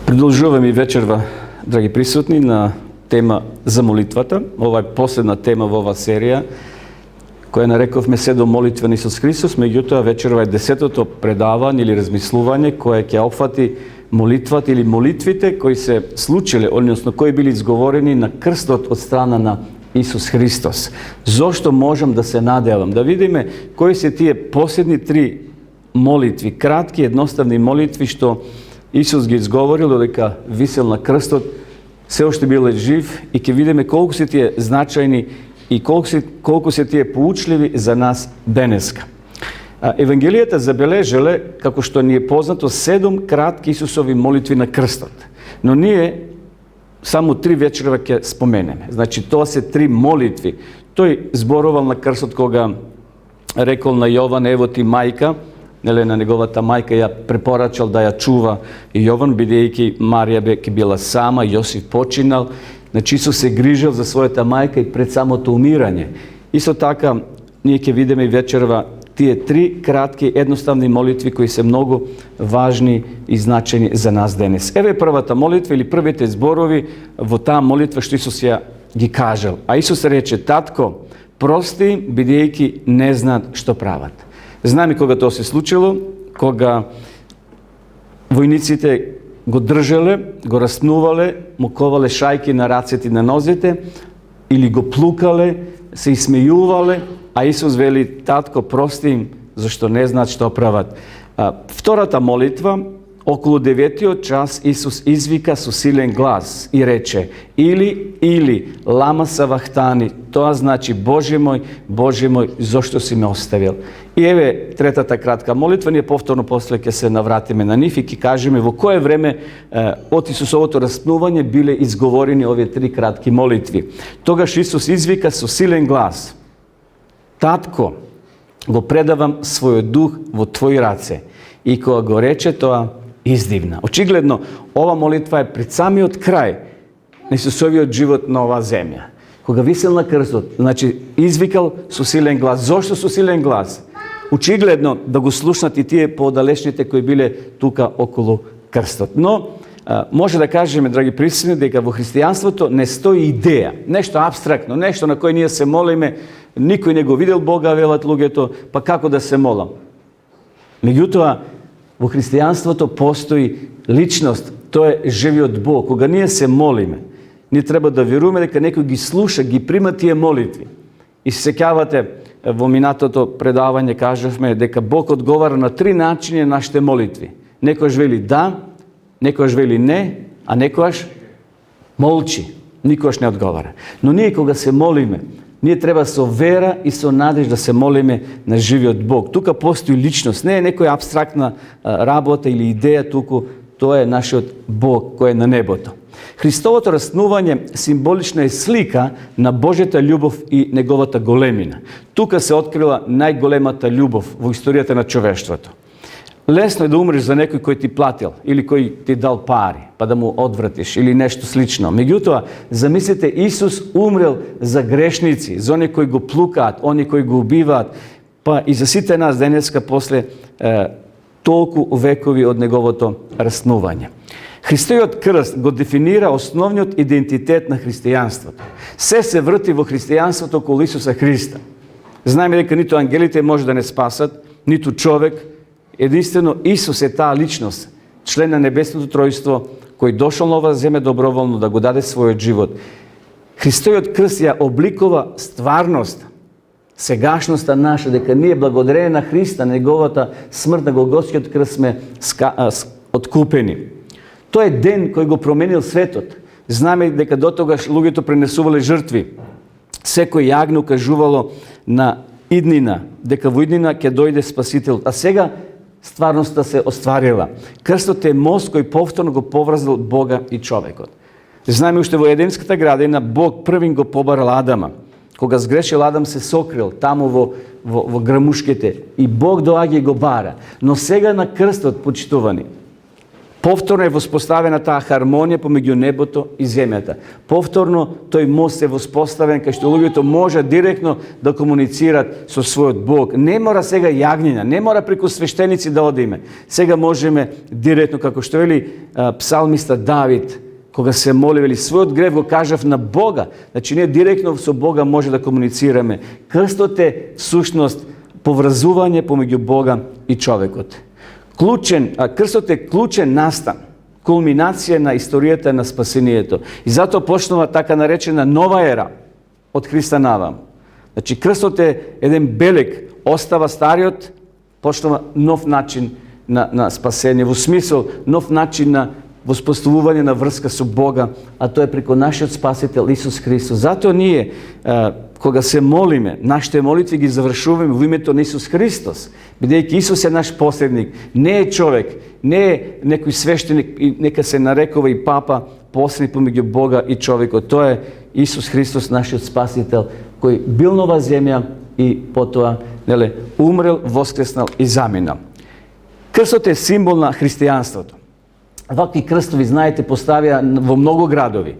Продължуваме и вечерва, драги присутни, на тема за молитвата. Ова е последна тема во ова серија, која нарековме се до молитва на Исус Христос, меѓутоа вечерва е 10-то предавање или размислување кое ќе опфати молитвата или молитвите кои се случиле, односно кои били изговорени на крстот од страна на Исус Христос. Зошто можам да се надевам? Да видиме кои се тие последни три молитви, кратки, едноставни молитви што Исус ги изговорил додека висел на крстот, се уште бил жив, и ќе видиме колку се тие значајни и колку се тие поучливи за нас денеска. Евангелијата забележале, како што ни е познато, 7 кратки Исусови молитви на крстот. Но ние само 3 вечерва ќе споменеме. Значи, тоа се 3 молитви. Тој зборувал на крстот кога рекол на Јован: ево ти мајка, на неговата мајка ја препорачал да ја чува Јован, бидејќи Марија ќе била сама, Јосиф починал. Значи, Исус се грижил за својата мајка и пред самото умирање. Исто така, ние ќе видиме и вечерва тие 3 кратки, едноставни молитви кои се многу важни и значени за нас денес. Еве првата молитва или првите зборови во таа молитва што Исус ја ги кажал. А Исус рече: татко, прости, бидејќи не знаат што прават. Знаме кога тоа се случило, кога војниците го држале, го раснувале, му ковале шајки на рацете и на нозете, или го плукале, се исмејувале, а Исус вели: татко, прости им, зашто не знаат што прават. Втората молитва, околу 9-тиот час, Исус извика со силен глас и рече: или лама савахтани, тоа значи: Боже мој, зошто си ме оставил? И еве третата кратка молитва, ние повторно после ќе се навратиме на нив и ќе кажеме во кое време од Исусовото распнување биле изговорени овие 3 кратки молитви. Тогаш Исус извика со силен глас: татко, го предавам својот дух во твои раце. И кога го рече тоа, издивна. Очигледно, ова молитва е пред самиот крај на Исусовиот живот на оваа земја. Кога висел на крстот, значи извикал со силен глас. Зошто со силен глас? Очигледно да го слушнат и тие поодалечните кои биле тука околу крстот. Но може да кажеме, драги присутни, дека во христијанството не стои идеја, нешто апстрактно, нешто на кој ние се молиме, никој не го видел Бога, велат луѓето, па како да се молам? Меѓутоа, во христијанството постои личност, тоа е живиот Бог. Кога ние се молиме, ние треба да веруваме дека некој ги слуша, ги прима тие молитви. И се сеќавате, во минатото предавање кажавме дека Бог одговара на 3 начини на нашите молитви. Некојаш вели да, некојаш вели не, а некојаш молчи, никојаш не одговара. Но ние кога се молиме, ние треба со вера и со надеж да се молиме на живиот Бог. Тука постои личност, не е некоја апстрактна работа или идеја, туку тоа е нашиот Бог кој е на небото. Христовото раснување символична е слика на Божјата љубов и неговата големина. Тука се открила најголемата љубов во историјата на човештвото. Лесно е да умреш за некој кој ти платил или кој ти дал пари, па да му одвратиш или нешто слично. Меѓутоа, замислете, Исус умрел за грешници, за они кои го плукаат, они кои го убиваат, па и за сите нас денеска после толку векови од неговото раснување. Христојот крст го дефинира основниот идентитет на христијанството. Се врти во христијанството околу Исуса Христа. Знаеме дека ниту ангелите може да не спасат, ниту човек. Единствено Исус е таа личност, член на небесното тројство, кој дошол на оваа земја доброволно да го даде својот живот. Христојот крст ја обликува стварност, сегашноста наша, дека ние благодарение на Христа, неговата смрт на Голготскиот крст сме откупени. Тој е ден кој го променил светот. Знаме дека дотогаш луѓето пренесувале жртви. Секој јагне укажувало на иднина, дека во иднина ќе дојде Спасител. А сега стварноста се остварила. Крстот е мост кој повторно го поврзал Бога и човекот. Знаме уште во Еденската градина Бог првин го побарал Адама. Кога сгрешил, Адам се сокрил таму во грамушките и Бог доаѓа и го бара. Но сега на крстот, почитувани, Повторно е воспоставена таа хармонија помеѓу небото и земјата. Повторно тој мост е воспоставен кај што луѓето може директно да комуницират со својот Бог. Не мора сега јагниња, не мора преку свештеници да одиме. Сега можеме директно, како што вели псалмиста Давид, кога се моли, вели, својот грев го кажав на Бога. Значи, ние директно со Бога може да комуницираме. Крстот е сушност поврзување помеѓу Бога и човекот. Крстот е клучен настан, кулминација на историјата на спасението. И затоа почнува така наречена нова ера од Христа навам. Значи, крстот е еден белег, остава стариот, почнува нов начин на спасение, во смисол нов начин на воспоставување на врска со Бога, а тоа е преку нашиот Спасител Исус Христос. Затоа ние, кога се молиме, нашите молитви ги завршуваме во името на Исус Христос, бидејќи Исус е наш посредник, не е човек, не е некој свештеник, нека се нарекува и папа, посредник помеѓу Бога и човекот. Тоа е Исус Христос, нашиот Спасител, кој бил на оваа земја и потоа умрел, воскреснал и заминал. Крстот е символ на христијанството. Вакви крстови, знаете, поставија во многу градови,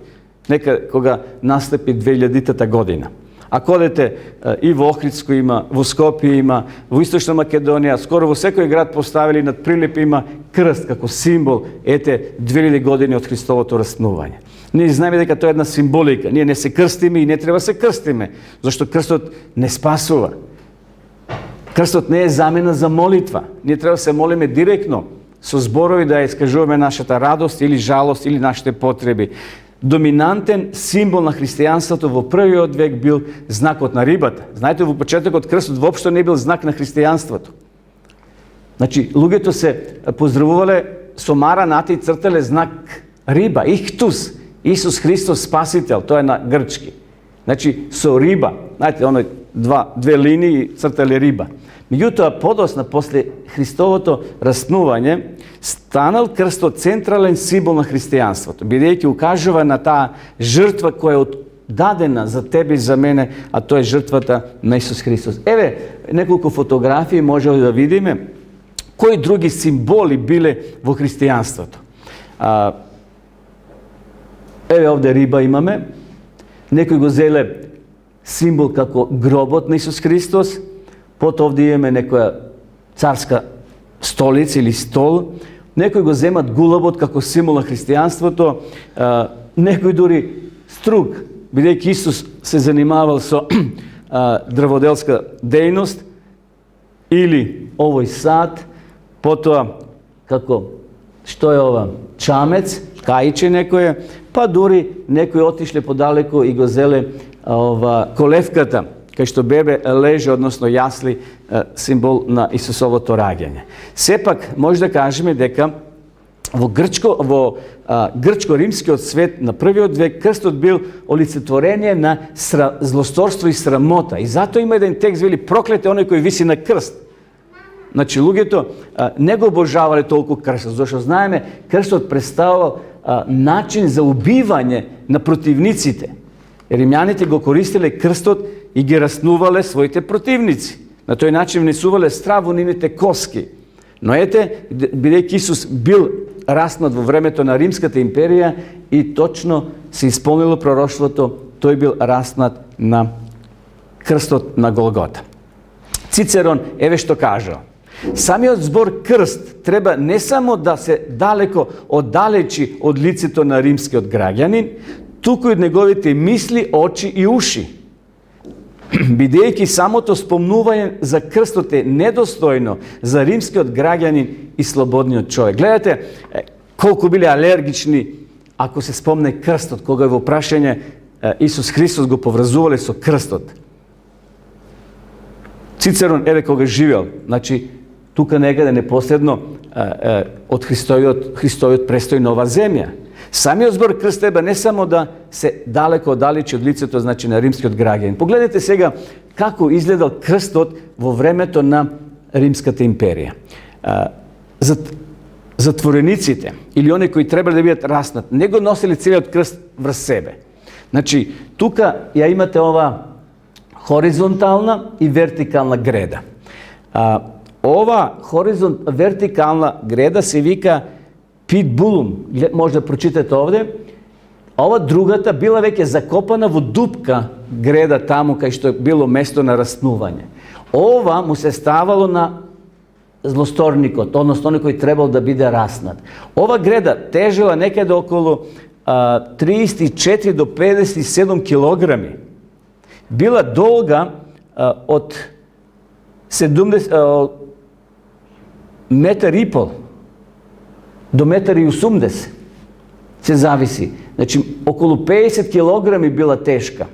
нека кога настапи 2000-та година. Ако одете и во Охридско има, во Скопје има, во Источна Македонија, скоро во секој град поставили над прилепи има крст како символ, ете, 2000 години од Христовото распнување. Ние знаеме дека тоа е една символика. Ние не се крстиме и не треба се крстиме, зашто крстот не спасува. Крстот не е замена за молитва. Ние треба да се молиме директно, со зборови да искажуваме нашата радост или жалост или нашите потреби. Доминантен символ на христијанството во првиот век бил знакот на рибата. Знаете, во почетокот крстот воопшто не бил знак на христијанството. Значи, луѓето се поздравувале со маранати и цртале знак риба, ихтус, Исус Христос Спасител, тоа е на грчки. Значи, со риба, знаете, оној две линии цртале риба. Меѓутоа, подосна, после Христовото распнување, станал крстот централен символ на христијанството, бидејќи укажува на таа жртва која е дадена за тебе и за мене, а тоа е жртвата на Исус Христос. Еве, неколку фотографии можеме да видиме кои други символи биле во христијанството. Еве, овде риба имаме. Некои го зеле символ како гробот на Исус Христос. Потоа овде имаме некоја царска столица или стол. Некои го земат гулабот како символ на христијанството. Некои дури струг, бидејќи Исус се занимавал со дрводелска дејност, или овој сад, потоа како што е ова чамец, кајче некој, па дури некои отишле подалеку и го зеле колевката, кај што бебе леже, односно јасли, символ на Исусовото раѓање. Сепак, може да кажеме дека во грчко-римскиот свет на првиот век крстот бил олицетворение на злосторство и срамота. И затоа има еден текст, вели, проклет е оној кој виси на крст. Значи, луѓето не го обожавале толку крстот, зашто знаеме, крстот представувал начин за убивање на противниците. Римјаните го користеле крстот и ги раснувале своите противници. На тој начин внесувале страв во нивните коски. Но ете, бидејќи Исус бил раснат во времето на Римската империја и точно се исполнило пророштвото, тој бил раснат на крстот на Голгота. Цицерон еве што кажа: самиот збор крст треба не само да се далеко оддалечи од лицето на римскиот граѓанин, туку и од неговите мисли, очи и уши. Бидејќи самото спомнување за крстот е недостојно за римскиот граѓанин и слободниот човек. Гледате колку биле алергични ако се спомне крстот, кога е во прашање Исус Христос го поврзувале со крстот. Цицерон еве кога живеел, значи тука некаде непосредно од Христојот престои нова земја. Самиот збор крст треба не само да се далеко оддалечи од лицето, значи на римскиот граѓанин. Погледнете сега како изгледал крстот во времето на Римската империја. Затворениците или оние кои требале да бидат раснат, не го носели целиот крст врз себе. Значи, тука ја имате ова хоризонтална и вертикална греда. Ова вертикална греда се вика Питбулум, може да прочитате овде, ова другата била веќе закопана во дупка греда таму кај што било место на раснување. Ова му се ставало на злосторникот, односно оној кој требал да биде раснат. Ова греда тежела некаде околу 34 до 57 килограми. Била долга од 70 метар и пол до метар и 80. Се зависи. Значи, околу 50 килограми била тешка.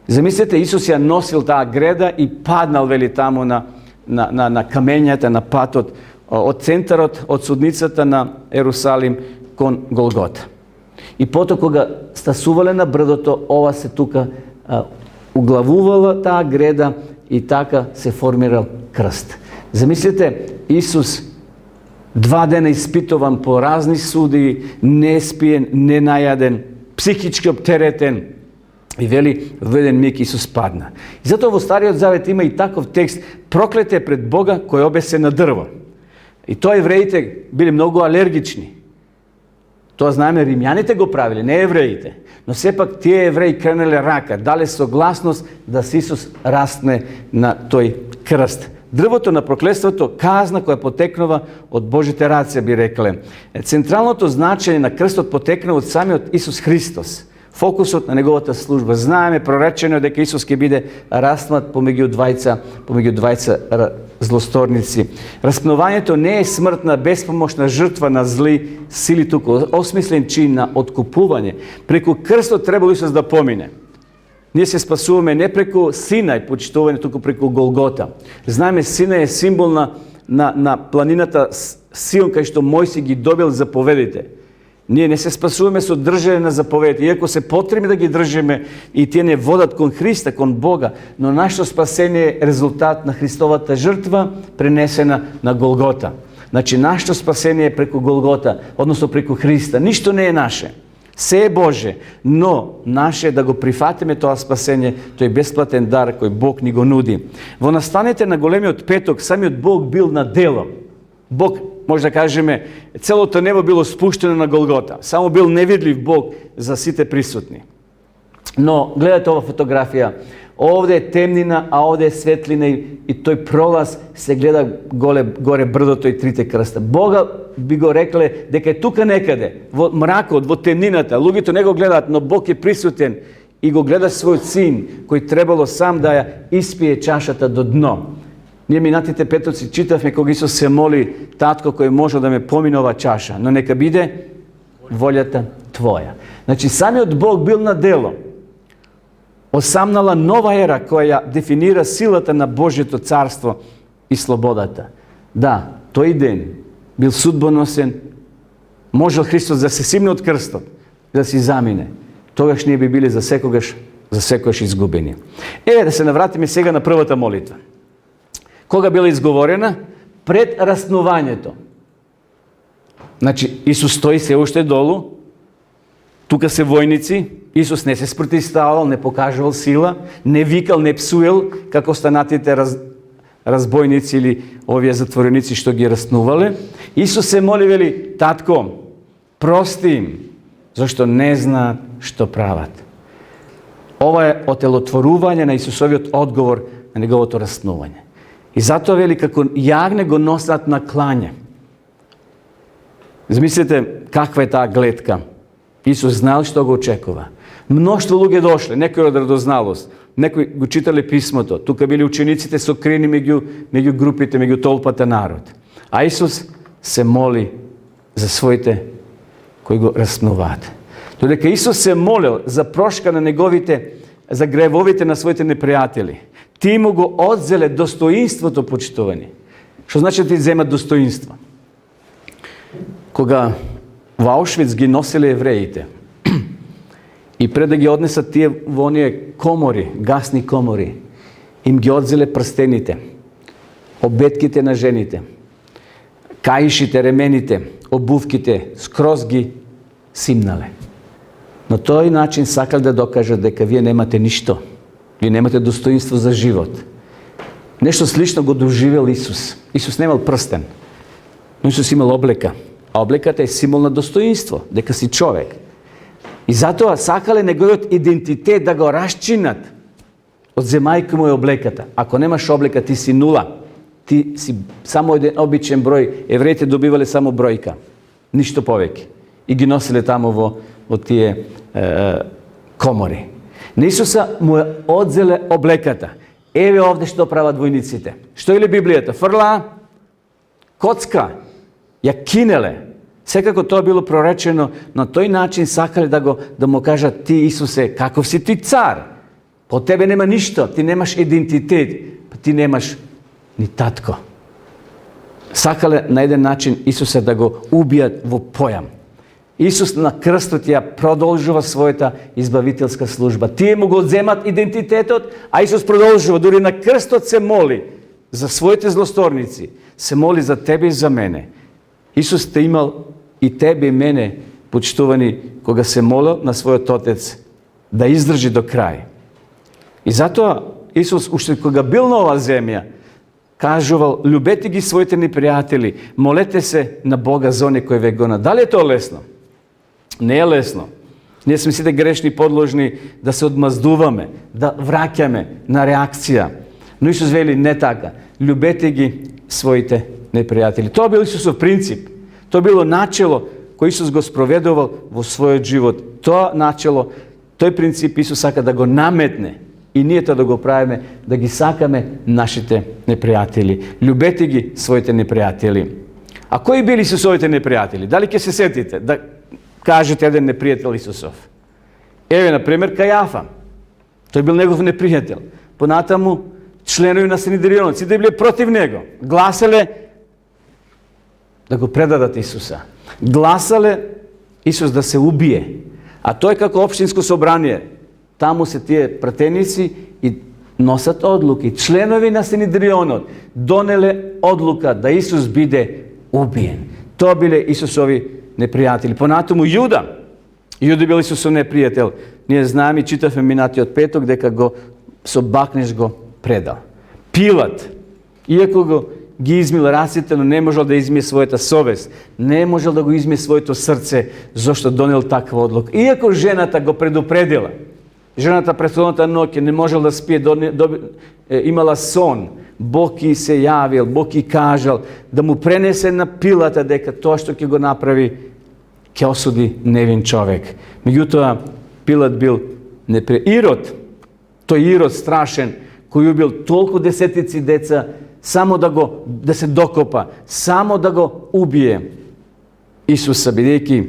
Замислете, Исус ја носил таа греда и паднал, вели, таму на камењата, на патот, од центарот, од судницата на Ерусалим кон Голгота. И потоа кога стасувале на брдото, ова се тука углавувала таа греда и така се формирал крст. Замислете, Исус 2 дена испитуван по разни суди, не спиен, не најаден, психички оптеретен, и вели, во еден миг Исус падна. И затоа во Стариот Завет има и таков текст: проклет е пред Бога кој обесе на дрво. И тоа евреите били многу алергични. Тоа знаеме, римјаните го правиле, не евреите. Но сепак тие евреи кренеле рака, дале согласност да се Исус растне на тој крст. Дрвото на проклетството, казна која потекнува од Божите раце, би рекле. Централното значење на крстот потекнува од самиот Исус Христос. Фокусот на неговата служба. Знаеме, проречено дека Исус ќе биде раснат помеѓу двајца злосторници. Распнувањето не е смртна, безпомошна жртва на зли сили, туку осмислен чин на откупување. Преку крстот требало Исус да помине. Ние се спасуваме не преку Синај, почитување, туку преку Голгота. Знаеме, Синај е символ на планината Сион, кај што Мојси ги добил заповедите. Ние не се спасуваме со држење на заповедите, иако се потребни да ги држиме и тие не водат кон Христа, кон Бога, но нашето спасение е резултат на Христовата жртва пренесена на Голгота. Значи, нашето спасение е преку Голгота, односно преку Христа. Ништо не е наше. Се е Боже, но наше е да го прифатиме тоа спасение, тој бесплатен дар кој Бог ни го нуди. Во настаните на големиот петок, самиот Бог бил на дело. Бог, може да кажеме, целото небо било спуштено на Голгота. Само бил невидлив Бог за сите присутни. Но, гледате ова фотографија, овде е темнина, а овде е светлина и тој пролаз се гледа горе брдото и трите крста. Бога би го рекле дека е тука некаде, во мракот, во темнината. Луѓето не го гледаат, но Бог е присутен и го гледа својот син, кој требало сам да ја испие чашата до дно. Ние минатите петоци читавме кога Исус се моли: Татко, кој може да ме помине ова чаша, но нека биде волјата Твоја. Значи, самиот Бог бил на дело. Осамнала нова ера која дефинира силата на Божјето царство и слободата. Да, тој ден бил судбоносен, можел Христос да се симне од крстот, да си замине. Тогаш ние би били за секогаш изгубени. Да се навратиме сега на првата молитва. Кога била изговорена? Пред раснувањето. Значи, Исус стои се уште долу, тука се војници, Исус не се спротивставал, не покажувал сила, не викал, не псуел, како останатите разбойници или овие затвореници што ги раснувале. Исус се моли, вели: Татко, прости им, зашто не знаат што прават. Ова е отелотворување на Исусовиот одговор на неговото раснување. И затоа, вели, како јагне го носат на клање. Замислете каква е таа гледка. Исус знал што го очекува. Мноштво луѓе дошле, некои од радозналост, некои го читале писмото, тука били учениците сокрени меѓу групите, меѓу толпата народ. А Исус се моли за своите кои го раснуваат. Додека Исус се молел за прошка на за гревовите на своите непријатели, ти му го одзеле достоинството, почитувани. Што значи да ти земат достоинство? Кога во Аушвиц ги носеле евреите и пред да ги однесат тие во оние комори, гасни комори, им ги одзеле прстените, обетките на жените, каишите, ремените, обувките, скроз ги симнале. На тој начин сакал да докажат дека вие немате ништо. Вие немате достоинство за живот. Нешто слично го доживел Исус. Исус немал прстен, но Исус имал облека. А облеката е символ на достоинство, дека си човек. И затоа сакале неговиот идентитет да го расчинат од земајка му е облеката. Ако немаш облека, ти си нула. Ти си само еден обичен број. Евреите добивале само бројка. Ништо повеќе. И ги носиле тамо во тие комори. На Исуса му е одзеле облеката. Еве овде што прават војниците. Што или Библијата? Фрла коцка. Ја кинеле. Секако тоа било проречено, на тој начин сакале да му кажат: ти, Исусе, каков си ти цар? По тебе нема ништо, ти немаш идентитет, ти немаш ни татко. Сакале на еден начин Исуса да го убијат во појам. Исус на крстот ја продолжува својата избавителска служба. Тие му го земат идентитетот, а Исус продолжува, дури на крстот се моли за своите злосторници, се моли за тебе и за мене. Исус те имал и тебе и мене, почитувани, кога се молил на својот Отец, да издржи до крај. И затоа Исус, уште кога бил на оваа земја, кажувал: любете ги своите непријатели, молете се на Бога за оне кој век гона. Дали е тоа лесно? Не е лесно. Ние сме сите грешни, подложни да се одмаздуваме, да враќаме на реакција. Но Исус вели: не така. Любете ги своите непријатели. Тоа бил Исусов принцип. Тоа било начело кој Исус го спроведувал во својот живот. Тоа начело, тој принцип Исус сака да го наметне. И ние тоа да го правиме, да ги сакаме нашите непријатели. Любете ги своите непријатели. А кои били Исусовите непријатели? Дали ќе се сетите да кажете еден непријател Исусов? Еве, например, Кајафа. Тој бил негов непријател. Понатаму членови на Синедрионот, сите биле против него. Гласале да го предадат Исуса. Гласале Исус да се убие. А тој како општинско собрание, таму се тие пратеници и носат одлуки. Членови на Синедрионот донеле одлука да Исус биде убиен. Тоа биле Исусови непријатели. Понатаму Јуда. Јуда бил Исусов непријател. Ние знаеме и читавме минатиот петок дека го со бакнеж го предал. Пилат, иако ги измил раците, но не можел да измие својата совест, не можел да го измие своето срце, зашто донел таква одлука. Иако жената го предупредила, жената претходната ноќ не можел да спие, имала сон, Бог и се јавил, Бог и кажал да му пренесе на Пилата дека тоа што ќе го направи, ќе осуди невин човек. Меѓутоа, Пилат бил Ирод, тој Ирод страшен, кој убил толку десетици деца, само да се докопа, само да го убие Исуса, бидејќи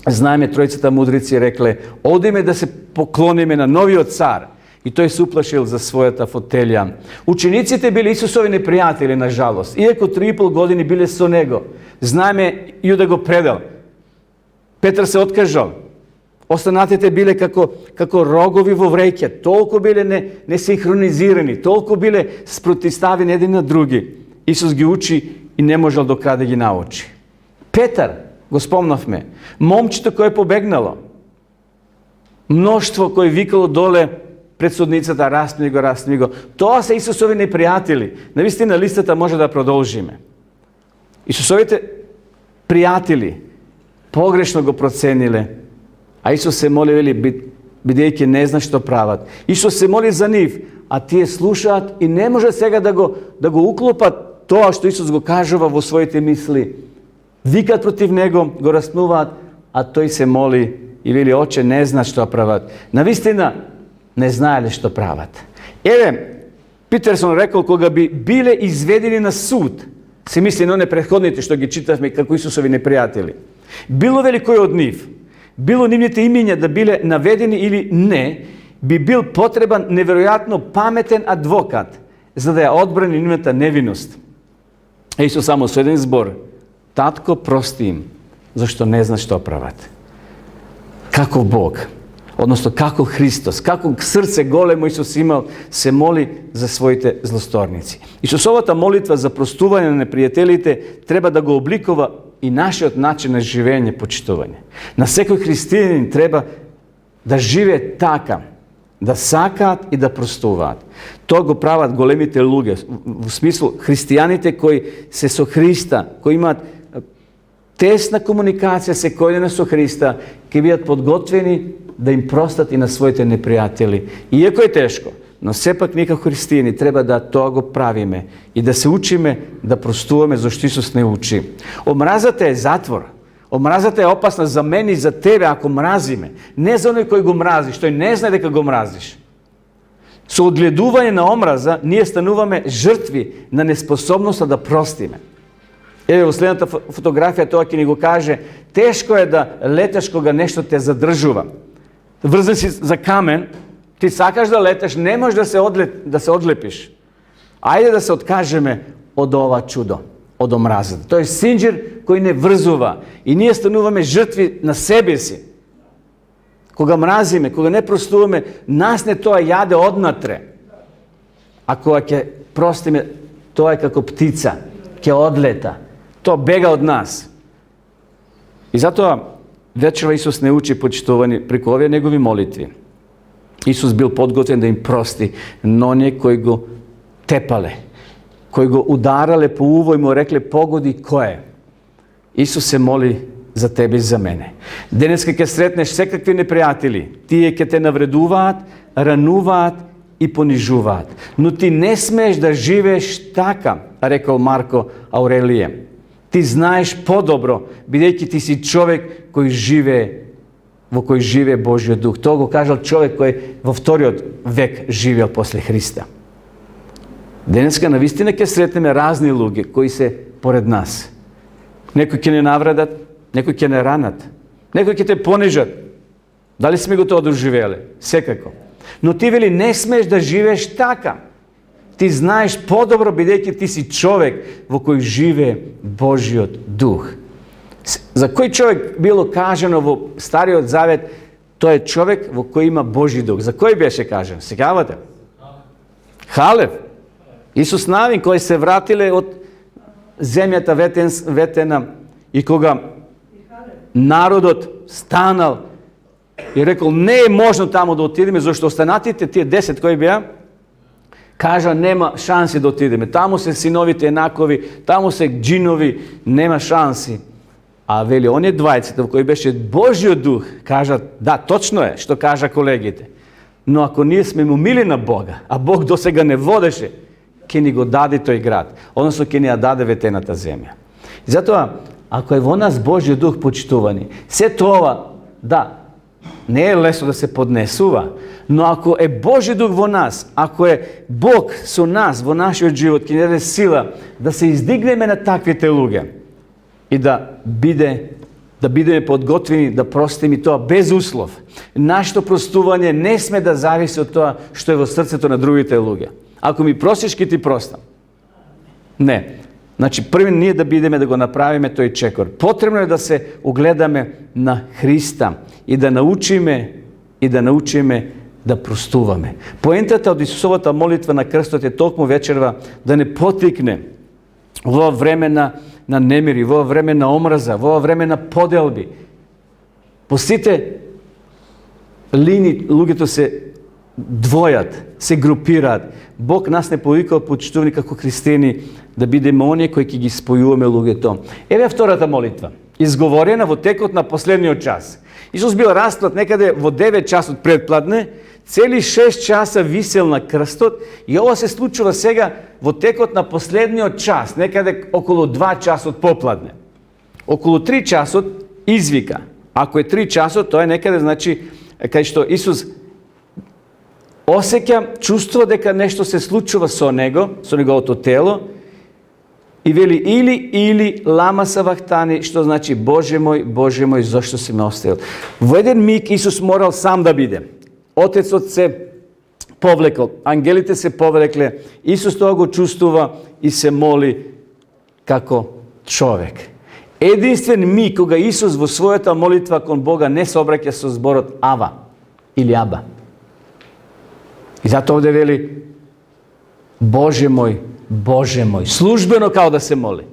знаеме тројцата мудрици рекле: одиме да се поклониме на новиот цар. И тој се уплашил за својата фотелја. Учениците били Исусови непријатели, на жалост. Иако 3,5 години биле со него. Знаеме, Јуда го предал. Петар се откажал. Останатите биле како рогови во вреќа. Толку биле несинхронизирани, толку биле спротивставени едни на други. Исус ги учи и не можел до крај да ги научи. Петар, го спомнавме, момчето кое побегнало. Мноштво кој викало доле пред судницата: расни го. Тоа се Исусови непријатели. Навистина листата може да продолжиме. Исусовите пријатели погрешно го процениле, а Исус се моли, вели, бидејќи не зна што прават. Исус се моли за нив, а тие слушаат и не може сега да го уклопат тоа што Исус го кажува во своите мисли. Викат против него, го раснуваат, а тој се моли и вели: Оче, не знаат што прават. Навистина не знаеле што прават. Еве, Питерсон рекол, кога би биле изведени на суд, се мисли на оне претходните што ги читавме како Исусови непријатели. Било вели кој од нив, било нивните имиња да биле наведени или не, би бил потребан неверојатно паметен адвокат за да ја одбрани нивната невиност. Исус само со еден збор: Татко, прости им, зашто не знаат што прават. Како Бог, односно како Христос, како срце големо Исус имал, се моли за своите злосторници. Исусовата молитва за простување на непријателите треба да го обликува и нашиот начин на живење, почитување. На секој христијанин треба да живее така, да сакаат и да простуваат. Тоа го прават големите луѓе, во смислу христијаните кои се со Христа, кои имаат тесна комуникација секојдневно со Христа, ќе бидат подготвени да им простат и на своите непријатели. Иако е тешко, но сепак ние како христијани треба да тоа го правиме и да се учиме да простуваме, зашто Исус не учи. Омразата е затвор. Омразата е опасна за мене и за тебе ако мразиме. Не за оној кој го мразиш, тој не знае дека го мразиш. Со одгледување на омраза, ние стануваме жртви на неспособноста да простиме. Еве, во следната фотографија тоа ќе ни го каже, тешко е да леташ кога нешто те задржува. Врзан си за камен, ти сакаш да леташ, не можеш да се одлепиш. Ајде да се откажеме од ова чудо, од омразата. Тој е синџир кој не врзува. И ние стануваме жртви на себе си. Кога мразиме, кога не простуваме, нас не тоа јаде однатре. А кога ќе простиме, тоа е како птица, ќе одлета. Тоа бега од нас. И затоа вечерва Исус не учи, почитувани, преку овие негови молитви. Исус бил подготвен да им прости, но оние кои го тепале, кои го ударале по уво и му рекле погоди кој е. Исус се моли за тебе и за мене. Денеска ќе сретнеш секакви непријатели. Тие ќе те навредуваат, рануваат и понижуваат. Но ти не смееш да живееш така, рекол Марко Аурелије. Ти знаеш подобро, бидејќи ти си човек кој во кој живее Божиот дух. Тоа го кажал човек кој во вториот век живеел после Христа. Денеска навистина ќе сретнеме разни луѓе кои се поред нас. Некои ќе не навредат, некои ќе не ранат, некои ќе те понижат. Дали сме го тоа доживеле? Секако. Но ти вели не смееш да живееш така. Ти знаеш подобро бидејќи ти си човек во кој живее Божиот дух. За кој човек било кажано во Стариот Завет, тој е човек во кој има Божи дух. За кој беше кажано? Сеќавате? Халев. Исус Навин, кои се вратиле од земјата ветена и кога народот станал и рекол не е можно таму да отидеме, зашто останатите тие 10 кои беа, кажа нема шанси да отидеме. Таму се синовите енакови, таму се джинови, нема шанси. А вели, оние двајците во кои беше Божиот дух, кажат, да, точно е, што кажа колегите. Но ако ние сме му мили на Бога, а Бог досега не водеше, ќе ни го даде тој град, односно ќе ни ја даде ветената земја. И затоа, ако е во нас Божиот дух, почитувани, се тоа, да, не е лесно да се поднесува, но ако е Божи дух во нас, ако е Бог со нас во нашиот живот, ќе ни даде сила да се издигнеме на таквите луѓе и да бидеме подготвени да простиме тоа без услов. Нашето простување не сме да зависи од тоа што е во срцето на другите луѓе. Ако ми простиш, ќе ти простам. Не. Значи, први ние да бидеме да го направиме тој чекор. Потребно е да се огледаме на Христа и да научиме да простуваме. Поентата од Исусовата молитва на крстот е толкова вечерва да не потикне во време на немири, во време на омраза, во време на поделби. По сите линии луѓето се двојат, се групираат. Бог нас не повикал почитувани како христијани да бидеме оние кои ќе ги спојуваме луѓето. Еве втората молитва, изговорена во текот на последниот час. Исус бил распнат некаде во 9 часот предпладне, цели 6 часа висел на крстот и ова се случува сега во текот на последниот час, некаде околу 2 часот попладне. Околу 3 часот извика. Ако е 3 часот, тоа е некаде, значи, кај што Исус осеќа, чувствува дека нешто се случува со него, со неговото тело, и вели или лама савахтани, што значи Боже мој, зошто си ме оставил? Во еден миг Исус морал сам да биде. Отецот се повлекол, ангелите се повлекле, Исус тоа го чувствува и се моли како човек. Единствен миг кога Исус во својата молитва кон Бога не се обраќа со зборот Ава или Аба. И затоа овде вели Боже мој, службено као да се моли.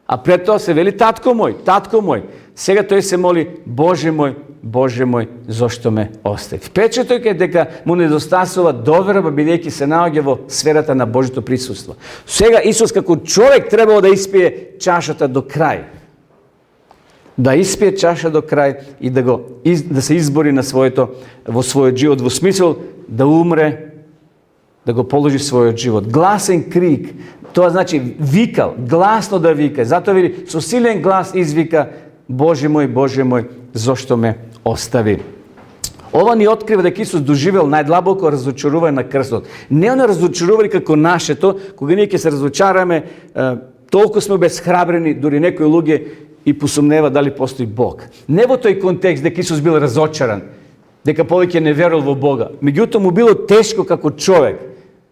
А пред тоа се вели татко мој. Сега тој се моли Боже мој, зошто ме остави. Впечаток е дека му недостасува доверба бидејќи се наоѓа во сферата на Божјото присуство. Сега Исус како човек требало да испие чашата до крај. da ispije čaša do kraja i da se izbori vo svoj život, u smislu da umre, da go položi svoj život. Glasen krik, to znači vikal, glasno da vika. Zato vidi, su silen glas izvika, Bože moj, zašto me ostavi? Ovo ni otkriva da je Isus doživjel najdlaboko razočaruvanje na krstu. Ne ono razočaruvanje kako naše to, koga nije se razočarame, toliko smo bezhrabreni, dori nekoj luge i posumneva da li postoji Bog. Ne vo toj kontekst da je Isus bil razočaran, deka povijek ne vjeroval u Boga. Međutim, mu bilo teško kako čovjek.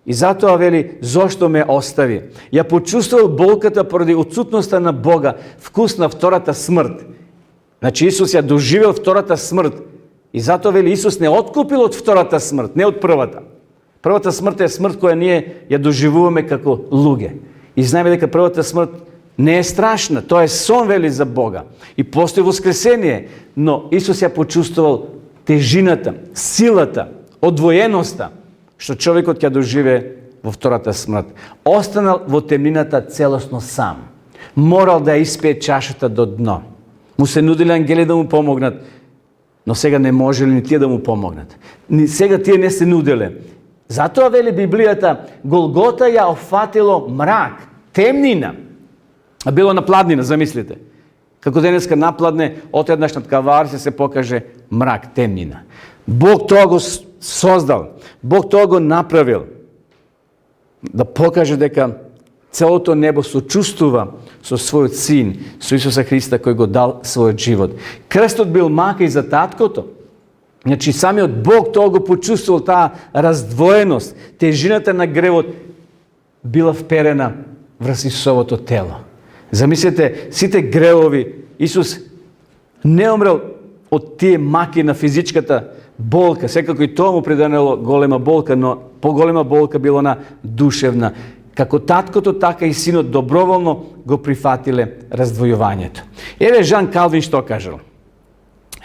I zato veli, zašto me ostavi? Ja počuствовал болката поради отсутността на Бога, вкус на втората смрт. Значи Исус ја доживел втората смрт. И зато вели, Исус не откупил от втората смрт, не от првата. Првата смрт е смрт која ние ја доживуваме како луѓе. И знаеме дека првата смрт не е страшна, тоа е сон, вели, за Бога. И постои воскресение, но Исус ја почуствувал тежината, силата, одвоеноста, што човекот ќе доживе во втората смрт. Останал во темнината целосно сам. Морал да ја испие чашата до дно. Му се нудили ангели да му помогнат, но сега не можели ни тие да му помогнат. Сега тие не се нуделе. Затоа вели Библијата, Голгота ја офатило мрак, темнина. А било на пладнина, замислите. Како денеска напладне, отеднаш над кавар се покаже мрак, темнина. Бог тоа го создал, Бог тоа го направил, да покаже дека целото небо сочувствува со својот син, со Исуса Христа, кој го дал својот живот. Крстот бил мака и за таткото. Значи, самиот Бог тоа го почувствувал, таа раздвоеност, тежината на гревот била вперена врз Исусовото тело. Замислете, сите гревови, Исус не умрел од тие маки на физичката болка, секако и тоа му приданело голема болка, но поголема болка било на душевна. Како таткото, така и синот доброволно го прифатиле раздвојувањето. Еве Жан Калвин што кажал.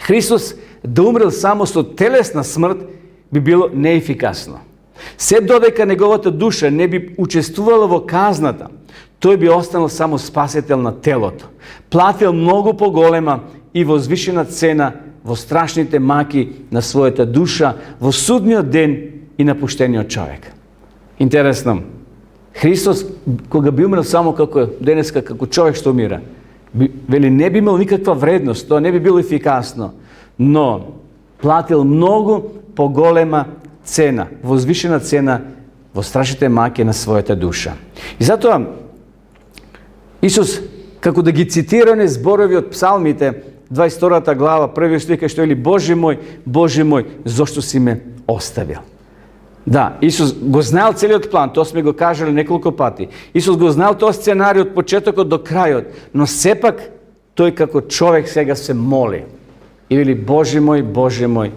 Христос да умрел само со телесна смрт би било неефикасно. Се додека неговата душа не би учествувала во казната, тој би останал само спасител на телото. Платил многу поголема и возвишена цена во страшните маки на својата душа, во судниот ден и на пуштениот човек. Интересно, Христос, кога би умрел само како денеска, како човек што умира, вели, не би имал никаква вредност, тоа не би било ефикасно, но платил многу поголема цена, возвишена цена во страшните маки на својата душа. И затоа Исус, како да ги цитира не зборови од псалмите, 22 глава, првиот стих што вели, Боже мој, зошто си ме оставил? Да, Исус го знаел целиот план, тоа сме го кажали неколку пати. Исус го знаел тоа сценарij од почетокот до крајот, но сепак тој како човек сега се моли. И вели, Боже мој,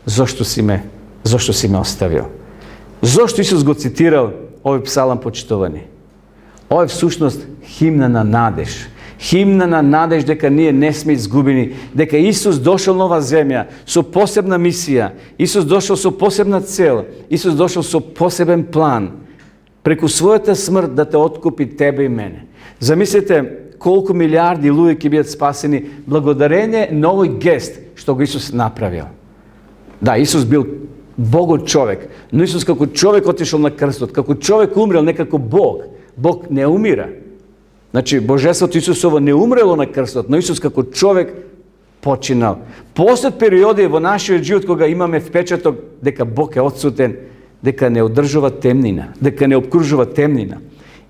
зошто си ме оставил? Зошто Исус го цитирал овој псалам, почитувани? Ова е всушност химна на надеж. Химна на надеж дека ние не сме изгубени, дека Исус дошол на ова земја со посебна мисија, Исус дошол со посебна цел, Исус дошол со посебен план, преку својата смрт да те откупи тебе и мене. Замислете колку милиарди луѓе ќе бидат спасени благодарение на овој гест што го Исус направил. Да, Исус бил Богот човек, но Исус како човек отишол на крстот, како човек умрел, не како Бог. Бог не умира. Значи, Божеството Исусово не умрело на крстот, но Исус како човек починал. Постојат периоди во нашиот живот кога имаме впечаток дека Бог е отсутен, дека не одржува темнина, дека не обкружува темнина.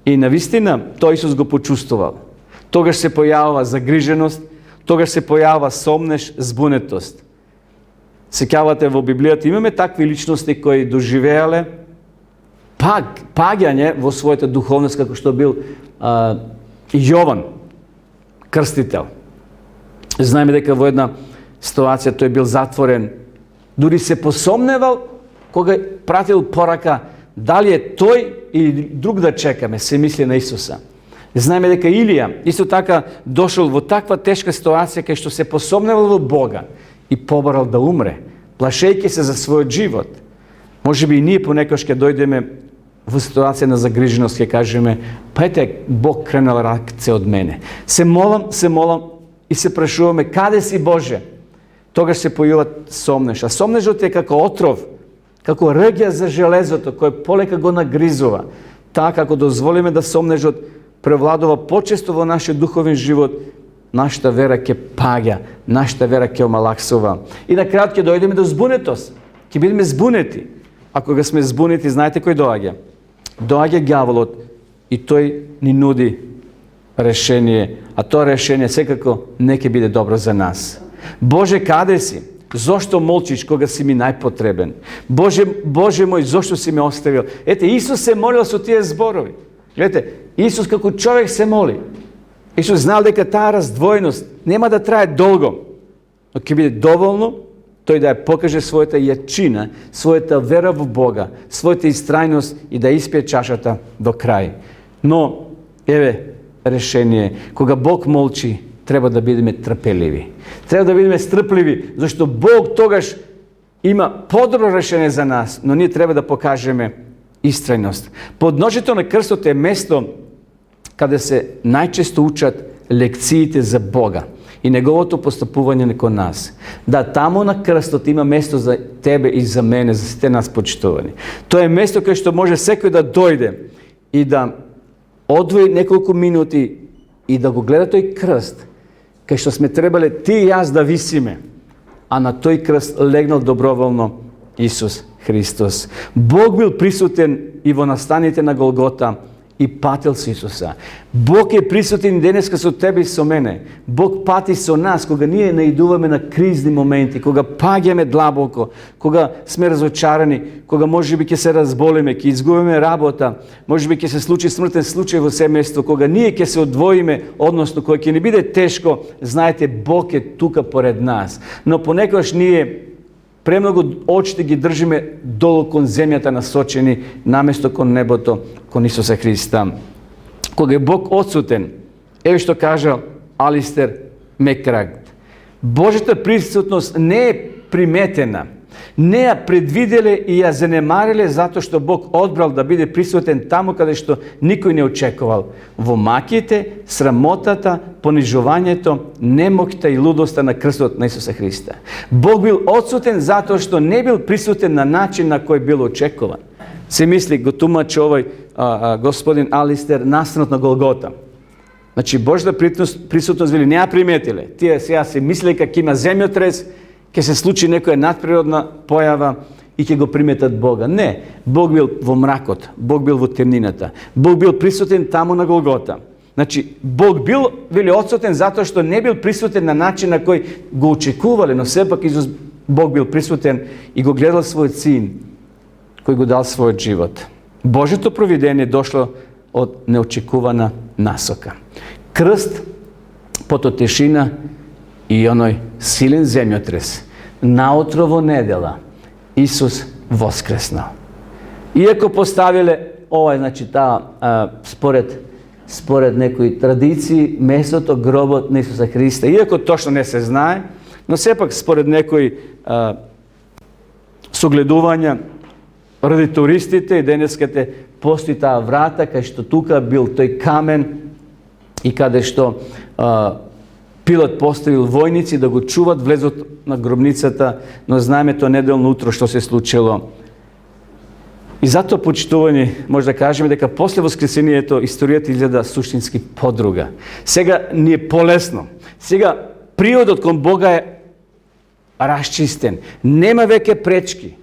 И навистина тоа Исус го почувствувал. Тогаш се појавува загриженост, тогаш се појавува сомнеш, збунетост. Сеќавате во Библијата имаме такви личности кои доживеале паѓање во својата духовност, како што бил Јован Крстител. Знаеме дека во една ситуација тој бил затворен, дури се посомневал кога пратил порака дали е тој или друг да чекаме, се мисли на Исуса. Знаеме дека Илија исто така дошол во таква тешка ситуација кај што се посомневал во Бога и побарал да умре, плашејќи се за својот живот. Можеби и ние понекогаш ќе дојдеме во ситуација на загриженост, ќе кажеме, па ете, Бог кренал ракце од мене. Се молам и се прашуваме каде си Боже, тогаш се појавува сомнеж. А сомнежот е како отров, како ръгја за железото, кој полека го нагризува. Така, ако дозволиме да сомнежот превладува почесто во нашиот духовен живот, нашата вера ќе паѓа, нашата вера ќе омалаксува. И на крајот ќе дојдеме до збунетост. Ќе бидеме збунети. А кога сме збунети, знаете кој доаѓа? Доаѓа ѓаволот и тој ни нуди решение, а тоа решение секако не ќе биде добро за нас. Боже, каде си? Зошто молчиш кога си ми најпотребен? Боже, Боже мој, зошто си ме оставил? Ете, Исус се молил со тие зборови. Гледате, Исус како човек се моли. Исус знал дека таа раздвоеност нема да трае долго, но ќе биде доволно тој да ја покаже својата јачина, својата вера во Бога, својата истрајност и да испие чашата до крај. Но, еве, решение. Кога Бог молчи, треба да бидеме трпеливи. Треба да бидеме стрпливи, зашто Бог тогаш има подобро решение за нас, но ние треба да покажеме истрајност. Подножјето на крстот е место каде се најчесто учат лекциите за Бога и неговото постапување кон нас. Да, таму на крстот има место за тебе и за мене, за сите нас почитувани. Тоа е место кај што може секој да дојде и да одвои неколку минути и да го гледа тој крст, кај што сме требале ти и јас да висиме, а на тој крст легнал доброволно Исус Христос. Бог бил присутен и во настаните на Голгота и патил со Исуса. Бог е присутен денеска со тебе и со мене. Бог пати со нас кога ние наидуваме на кризни моменти, кога паѓаме длабоко, кога сме разочарани, кога можеби ќе се разболиме, ќе изгубиме работа, можеби ќе се случи смртен случај во семејство, кога ние ќе се одвоиме, односно кога ќе ни биде тешко, знаете, Бог е тука поред нас. Но понекогаш ние премногу очите ги држиме долу кон земјата насочени, наместо кон небото, кон Исуса Христа. Кога е Бог отсутен, еве што кажа Алистер Мекрагт. Божјата присутност не е приметена, не ја предвиделе и ја занемариле затоа што Бог одбрал да биде присутен таму каде што никој не очекувал. Во маките, срамотата, понижувањето, немоќта и лудоста на крстот на Исуса Христа. Бог бил отсутен затоа што не бил присутен на начин на кој бил очекуван. Се мисли, го тумачи овој господин Алистер настанот на Голгота. Значи, Божјата присутност вели не ја приметиле. Тие сега се мислеле дека има земјотрес, ќе се случи некоја надприродна појава и ќе го приметат Бога. Не, Бог бил во мракот, Бог бил во темнината. Бог бил присутен таму на Голгота. Значи, Бог бил, вели, отсутен затоа што не бил присутен на начин на кој го очекувале, но сепак Исус Бог бил присутен и го гледал својот син, кој го дал својот живот. Божјото провидение дошло од неочекувана насока. Крст, потоа тишина и оној силен земјотрес. Наутро во недела Исус воскреснал. Иако поставиле ова, значи таа според некои традиции местото гробот на Исуса Христа, иако точно не се знае, но сепак според некои согледувања ради туристите и денескате постои таа врата кај што тука бил тој камен и каде што Пилат поставил војници да го чуват влезот на гробницата, но знаеме тоа неделно утро што се случило. И затоа, почитувани, може да кажеме дека после воскресението историјата изгледа суштински подруга. Сега ни е полесно. Сега приодот кон Бога е расчистен. Нема веќе пречки.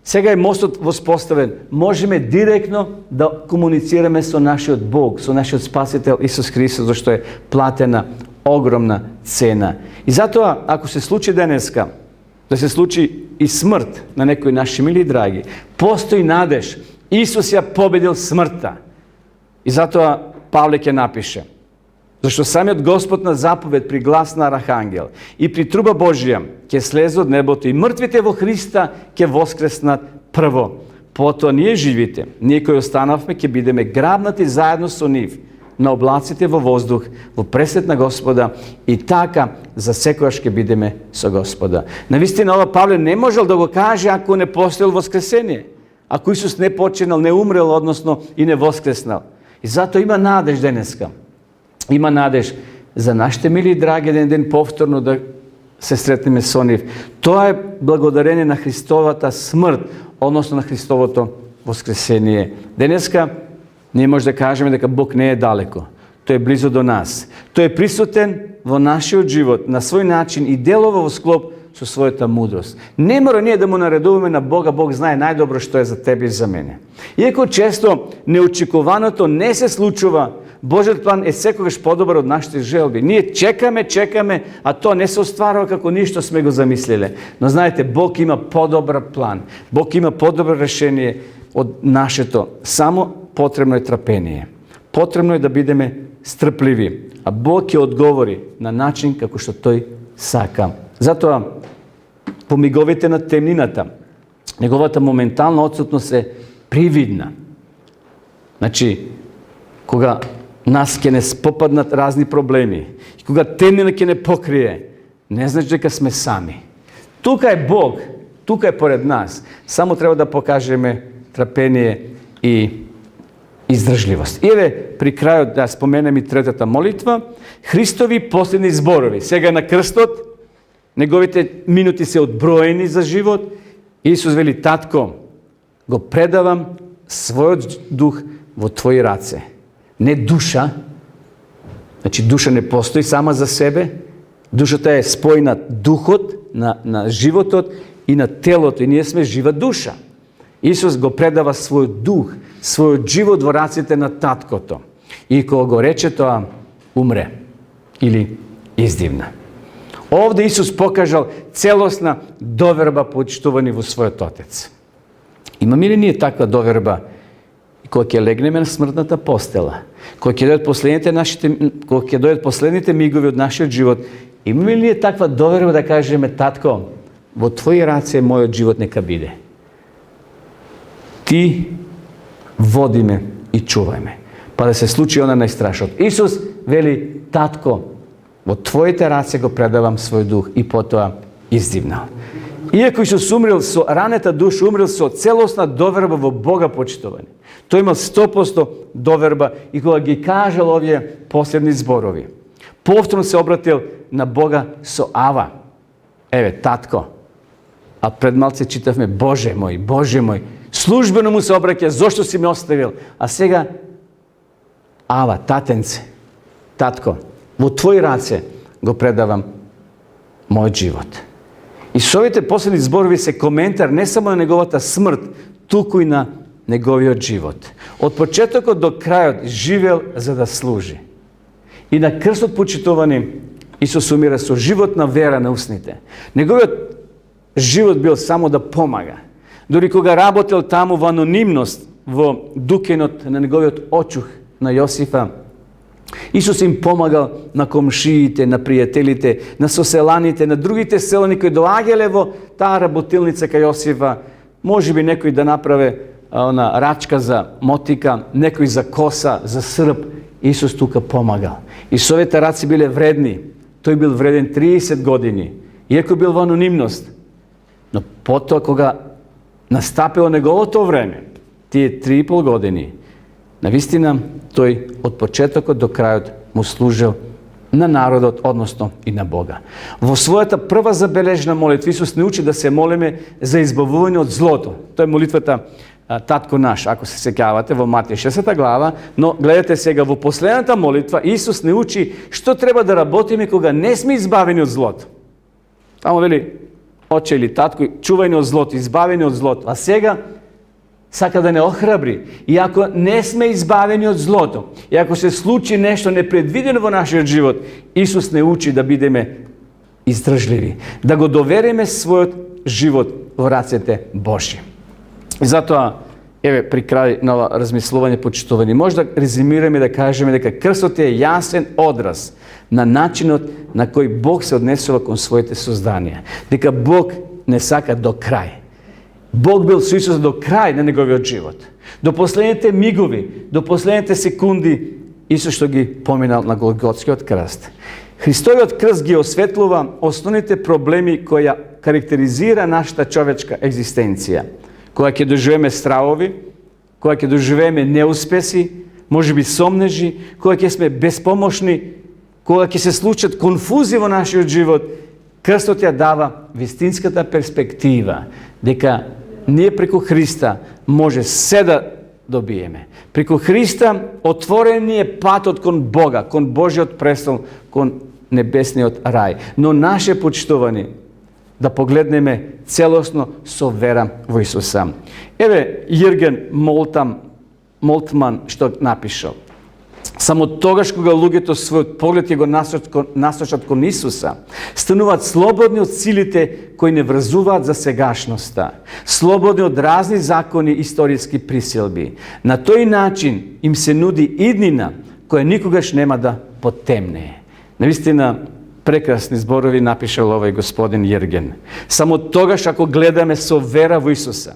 Сега е мостот воспоставен. Можеме директно да комуницираме со нашиот Бог, со нашиот Спасител Исус Христос, зашто е платена огромна цена. И затоа, ако се случи денеска, да се случи и смрт на некои наши мили и драги, постои надеж. Исус ја победил смртта. И затоа Павле ќе напише, зашто самиот Господ на заповед при глас на архангел и при труба Божија ќе слезе од небото и мртвите во Христа ќе воскреснат прво. Потоа ние живите, ние кои останавме, ќе бидеме грабнати заедно со нив на облаците во воздух, во пресет на Господа и така за секојаш ќе бидеме со Господа. Навистина, ова Павле не можел да го каже ако не постоел воскресение. Ако Исус не починал, не умрел, односно и не воскреснал. И затоа има надеж денеска. Има надеж за нашите мили и драги един ден повторно да се сретнеме со нив. Тоа е благодарение на Христовата смрт, односно на Христовото воскресение. Денеска ние може да кажеме дека Бог не е далеко. Тој е близо до нас. Тој е присутен во нашиот живот, на свој начин и делува во склоп со својата мудрост. Не мора ние да му наредуваме на Бога, Бог знае најдобро што е за тебе и за мене. Иако често неочекуваното не се случува, Божиот план е секогаш подобар од нашите желби. Ние чекаме, а тоа не се остварува како ништо сме го замислиле. Но знаете, Бог има подобар план. Бог има подобро решение од нашето. Само потребно е трпение. Потребно е да бидеме стрпливи. А Бог ќе одговори на начин како што Тој сака. Затоа, по миговите на темнината, неговата моментална отсутност е привидна. Значи, кога нас ќе не попаднат разни проблеми, и кога темнина ќе не покрие, не значи дека сме сами. Тука е Бог, тука е поред нас. Само треба да покажеме трпение и издржливост. И еве, при крајот да споменем и третата молитва, Христови последни зборови. Сега на крстот, неговите минути се одброени за живот. Исус вели: Татко, го предавам својот дух во Твои раце. Не душа, значи душа не постои сама за себе, душата е спојна духот на животот и на телото, и ние сме жива душа. Исус го предава својот дух, својот живот во раците на Таткото. И кога го рече тоа, умре или издивна. Овде Исус покажал целосна доверба почитувани во својот Отец. Имаме ли ние таква доверба кога ќе легнеме на смртната постела, кога ќе дојдат последните мигови од нашиот живот? Имаме ли ние таква доверба да кажеме: Татко, во Твои раце мојот живот нека биде. Ти води ме и чувај ме, па да се случи она најстрашното. Исус вели: Татко, во Твоите раце го предавам свој дух, и потоа издивнал. Иако Исус умрел со ранета душа, умрел со целосна доверба во Бога почитување. Тој имал 100% доверба и кога ги кажал овие последни зборови, повторно се обратил на Бога со Ава. Еве, Татко. А пред малце читавме: Боже мој, службено му се обраќа: зошто си ме оставил? А сега: Ава, татенце, Татко, во Твои раце го предавам мојот живот. И со овите последни зборови се коментар не само на неговата смрт, туку и на неговиот живот. Од почетокот до крајот живел за да служи. И на крстот почитувани, Исус умира со живот на вера на устните. Неговиот живот бил само да помага. Дори кога работел таму во анонимност, во дукенот на неговиот очух на Јосифа, Исус им помагал на комшиите, на пријателите, на соселаните, на другите селани кои доаѓале во таа работилница кај Јосифа. Може би некој да направи рачка за мотика, некој за коса, за срп. Исус тука помагал. И со овите раци биле вредни. Тој бил вреден 30 години, иако бил во анонимност. Но потоа кога настапило неговото време, тие 3,5 години, навистина тој од почетокот до крајот му служил на народот, односно и на Бога. Во својата прва забележна молитва Исус не учи да се молиме за избавување од злото. Тоа е молитвата Татко наш, ако се сеќавате, во Матеј 6 глава, но гледате сега во последната молитва Исус не учи што треба да работиме кога не сме избавени од злото. Таму вели: Оче или Татко, чувај ни од злото, избавени од злото. А сега сака да не охрабри. И ако не сме избавени од злото, и ако се случи нешто непредвидено во нашиот живот, Исус не учи да бидеме издржливи, да го довериме својот живот во рацете Божји. И затоа, еве, при крај на ова размислување, почитување, може да резимираме да кажеме дека крстот е јасен одраз на начинот на кој Бог се однесува кон своите созданија. Дека Бог не сака до крај. Бог бил со Исус до крај на неговиот живот. До последните мигови, до последните секунди, Исус што ги поминал на Голготскиот крст. Христовиот крст ги осветлува основните проблеми кои ја карактеризира нашата човечка екзистенција. Кога ќе доживеме стравови, кога ќе доживееме неуспеси, можеби сомнежи, кога ќе сме безпомошни, кога ќе се случат конфузии во нашиот живот, крстот ја дава вистинската перспектива, дека ние преку Христа може се да добиеме. Преку Христа отворен ни е патот кон Бога, кон Божиот престол, кон небесниот рај. Но наше почитување да погледнеме целосно со вера во Исуса. Еве Јерген Молтман што напишал. Само тогаш кога луѓето својот поглед ќе го насочат кон Исуса, стануваат слободни од силите кои не врзуваат за сегашноста, слободни од разни закони и историски присилби. На тој начин им се нуди иднина која никогаш нема да потемне. Навистина прекрасни зборови напишал овој господин Јерген. Само тогаш ако гледаме со вера во Исуса,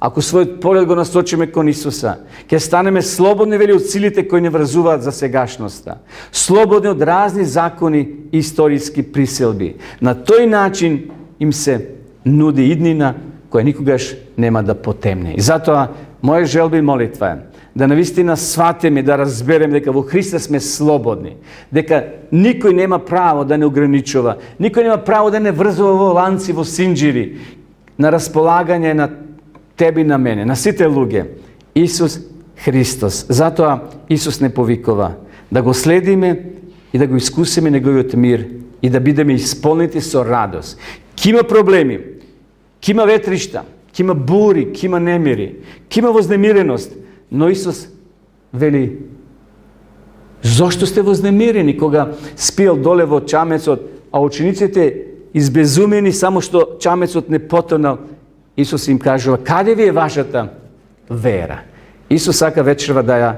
ако својот поглед го насочиме кон Исуса, ќе станеме слободни вели од силите кои не врзуваат за сегашноста, слободни од разни закони и историски присилби. На тој начин им се нуди иднина која никогаш нема да потемне. И затоа моја желба и молитва е да навистина сватиме, да разбереме дека во Христа сме слободни, дека никој нема право да не ограничува, никој нема право да не врзува во ланци, во синџири, на располагање на тебе и на мене, на сите луѓе. Исус Христос. Затоа Исус не повикува да го следиме и да го искусиме неговиот мир и да бидеме исполнети со радост. Ки има проблеми, ки има ветришта, ки има бури, ки има немири, ки има вознемиреност, но Исус вели: зошто сте вознемирени кога спиел доле во чамецот, а учениците избезумени само што чамецот не потонал? Исус им кажува: каде ви е вашата вера? Исус сака вечерва да ја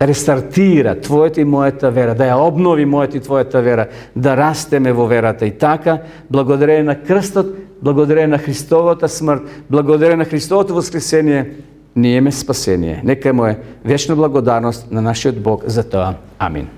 рестартира твојата и мојата вера, да ја обнови мојата и твојата вера, да растеме во верата. И така, благодарение на крстот, благодарение на Христовата смрт, благодарение на Христовото воскресение, ние имаме спасение. Нека му е вечна благодарност на нашиот Бог за тоа. Амин.